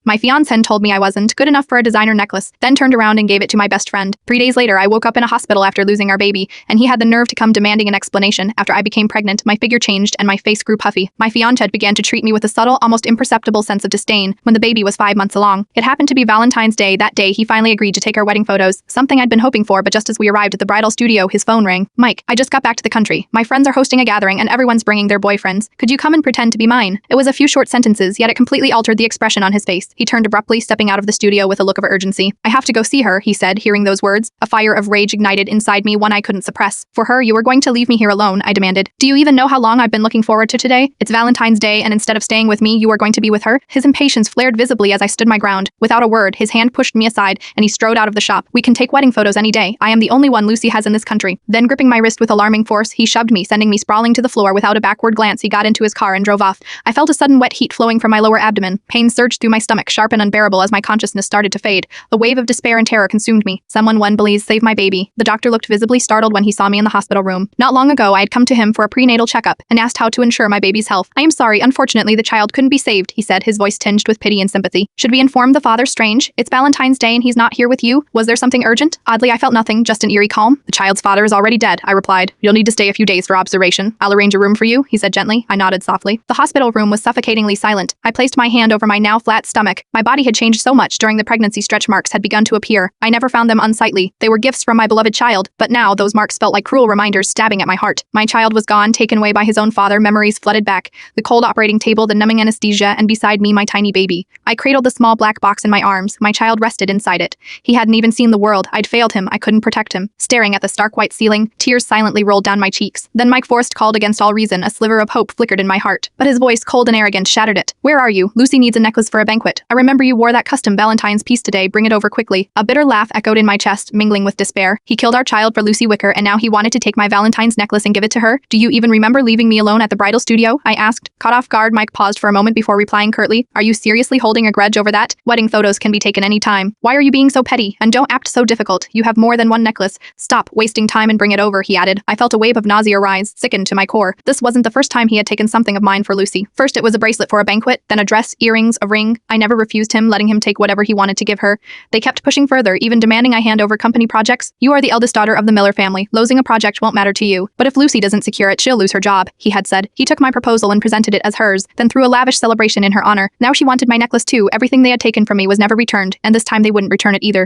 My fiancé told me I wasn't good enough for a designer necklace, then turned around and gave it to my best friend. 3 days later, I woke up in a hospital after losing our baby, and he had the nerve to come demanding an explanation. After I became pregnant, my figure changed and my face grew puffy. My fiancé began to treat me with a subtle, almost imperceptible sense of disdain when the baby was 5 months along. It happened to be Valentine's Day. That day, he finally agreed to take our wedding photos, something I'd been hoping for, but just as we arrived at the bridal studio, his phone rang. Mike, I just got back to the country. My friends are hosting a gathering and everyone's bringing their boyfriends. Could you come and pretend to be mine? It was a few short sentences, yet it completely altered the expression on his face. He turned abruptly, stepping out of the studio with a look of urgency. I have to go see her, he said, hearing those words. A fire of rage ignited inside me, one I couldn't suppress. For her, you were going to leave me here alone, I demanded. Do you even know how long I've been looking forward to today? It's Valentine's Day, and instead of staying with me, you are going to be with her? His impatience flared visibly as I stood my ground. Without a word, his hand pushed me aside, and he strode out of the shop. We can take wedding photos any day. I am the only one Lucy has in this country. Then, gripping my wrist with alarming force, he shoved me, sending me sprawling to the floor. Without a backward glance, he got into his car and drove off. I felt a sudden wet heat flowing from my lower abdomen. Pain surged through my stomach, sharp and unbearable as my consciousness started to fade. A wave of despair and terror consumed me. Someone, please save my baby. The doctor looked visibly startled when he saw me in the hospital room. Not long ago, I had come to him for a prenatal checkup and asked how to ensure my baby's health. I am sorry, unfortunately, the child couldn't be saved, he said, his voice tinged with pity and sympathy. Should we inform the father? Strange. It's Valentine's Day and he's not here with you. Was there something urgent? Oddly, I felt nothing, just an eerie calm. The child's father is already dead, I replied. You'll need to stay a few days for observation. I'll arrange a room for you, he said gently. I nodded softly. The hospital room was suffocatingly silent. I placed my hand over my now flat stomach. My body had changed so much during the pregnancy. Stretch marks had begun to appear. I never found them unsightly. They were gifts from my beloved child, but now those marks felt like cruel reminders stabbing at my heart. My child was gone, taken away by his own father. Memories flooded back. The cold operating table, the numbing anesthesia, and beside me, my tiny baby. I cradled the small black box in my arms. My child rested inside it. He hadn't even seen the world. I'd failed him. I couldn't protect him. Staring at the stark white ceiling, tears silently rolled down my cheeks. Then Mike Forrest called against all reason. A sliver of hope flickered in my heart, but his voice, cold and arrogant, shattered it. Where are you? Lucy needs a necklace for a banquet. I remember you wore that custom Valentine's piece today. Bring it over quickly. A bitter laugh echoed in my chest, mingling with despair. He killed our child for Lucy Wicker, and now he wanted to take my Valentine's necklace and give it to her? Do you even remember leaving me alone at the bridal studio? I asked. Caught off guard, Mike paused for a moment before replying curtly. Are you seriously holding a grudge over that? Wedding photos can be taken any time. Why are you being so petty? And don't act so difficult. You have more than one necklace. Stop wasting time and bring it over, he added. I felt a wave of nausea rise, sickened to my core. This wasn't the first time he had taken something of mine for Lucy. First it was a bracelet for a banquet, then a dress, earrings, a ring. I never refused him, letting him take whatever he wanted to give her. They kept pushing further, even demanding I hand over company projects. You are the eldest daughter of the Miller family. Losing a project won't matter to you. But if Lucy doesn't secure it, she'll lose her job, he had said. He took my proposal and presented it as hers, then threw a lavish celebration in her honor. Now she wanted my necklace too. Everything they had taken from me was never returned, and this time they wouldn't return it either.